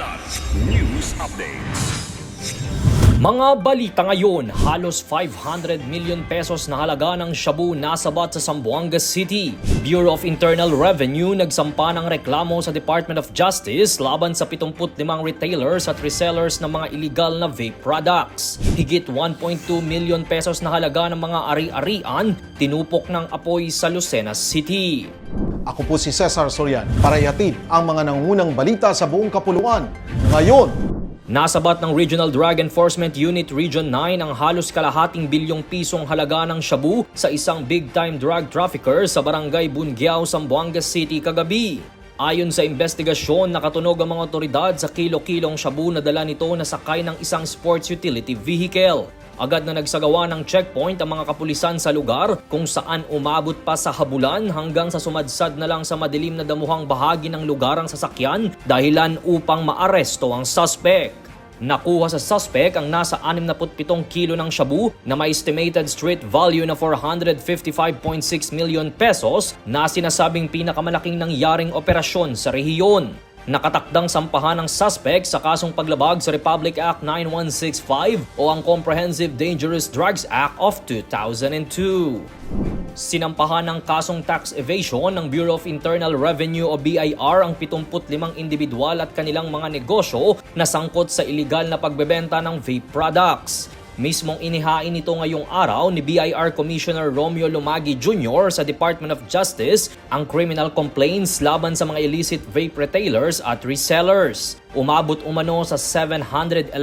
Kilat News Updates. Mga balita ngayon, halos 500 million pesos na halaga ng shabu nasabat sa Zamboanga City. Bureau of Internal Revenue nagsampa ng reklamo sa Department of Justice laban sa 75 retailers at resellers ng mga illegal na vape products. Higit 1.2 million pesos na halaga ng mga ari-arian tinupok ng apoy sa Lucena City. Ako po si Cesar Sorian para ihatid ang mga nangungunang balita sa buong kapuluan. Ngayon, nasabat ng Regional Drug Enforcement Unit Region 9 ang halos kalahating bilyong pisong halaga ng shabu sa isang big-time drug trafficker sa barangay Bungiao, Zamboanga City kagabi. Ayon sa investigasyon, nakatunog ang mga otoridad sa kilo-kilong shabu na dala nito na sakay ng isang sports utility vehicle. Agad na nagsagawa ng checkpoint ang mga kapulisan sa lugar kung saan umabot pa sa habulan hanggang sa sumadsad na lang sa madilim na damuhang bahagi ng lugar ang sasakyan dahilan upang maaresto ang suspect. Nakuha sa suspect ang nasa 67 kilo ng shabu na may estimated street value na 455.6 million pesos na sinasabing pinakamalaking nangyaring operasyon sa rehiyon. Nakatakdang sampahan ng suspect sa kasong paglabag sa Republic Act 9165 o ang Comprehensive Dangerous Drugs Act of 2002. Sinampahan ng kasong tax evasion ng Bureau of Internal Revenue o BIR ang 75 individual at kanilang mga negosyo na sangkot sa iligal na pagbebenta ng vape products. Mismong inihain ito ngayong araw ni BIR Commissioner Romeo Lumagi Jr. sa Department of Justice ang criminal complaints laban sa mga illicit vape retailers at resellers. Umabot umano sa 711.13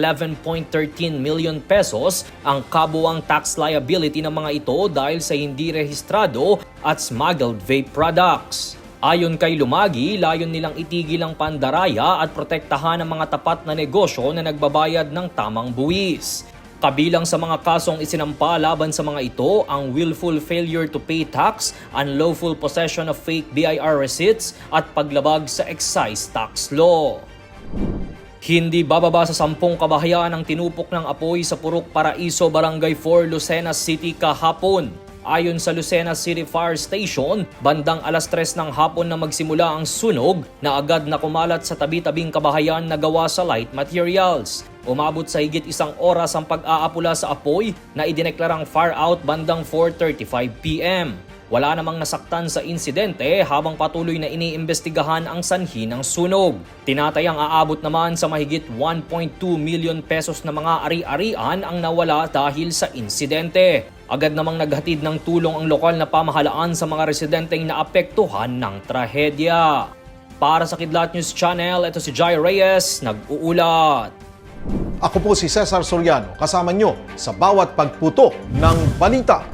million pesos ang kabuuang tax liability ng mga ito dahil sa hindi rehistrado at smuggled vape products. Ayon kay Lumagi, layon nilang itigil ang pandaraya at protektahan ang mga tapat na negosyo na nagbabayad ng tamang buwis. Kabilang sa mga kasong isinampa laban sa mga ito ang willful failure to pay tax, unlawful possession of fake BIR receipts at paglabag sa excise tax law. Hindi bababa sa 10 kabahayan ang tinupok ng apoy sa Purok Paraiso, Barangay 4, Lucena City kahapon. Ayon sa Lucena City Fire Station, bandang alas 3 ng hapon na magsimula ang sunog na agad na kumalat sa tabi-tabing kabahayan na gawa sa light materials. Umabot sa higit isang oras ang pag-aapula sa apoy na idineklarang fire out bandang 4:35 p.m. Wala namang nasaktan sa insidente habang patuloy na iniimbestigahan ang sanhi ng sunog. Tinatayang aabot naman sa mahigit 1.2 million pesos na mga ari-arian ang nawala dahil sa insidente. Agad namang naghatid ng tulong ang lokal na pamahalaan sa mga residenteng naapektuhan ng trahedya. Para sa Kidlat News Channel, ito si Jai Reyes, nag-uulat. ako po si Cesar Soriano kasama nyo sa bawat pagputo ng balita.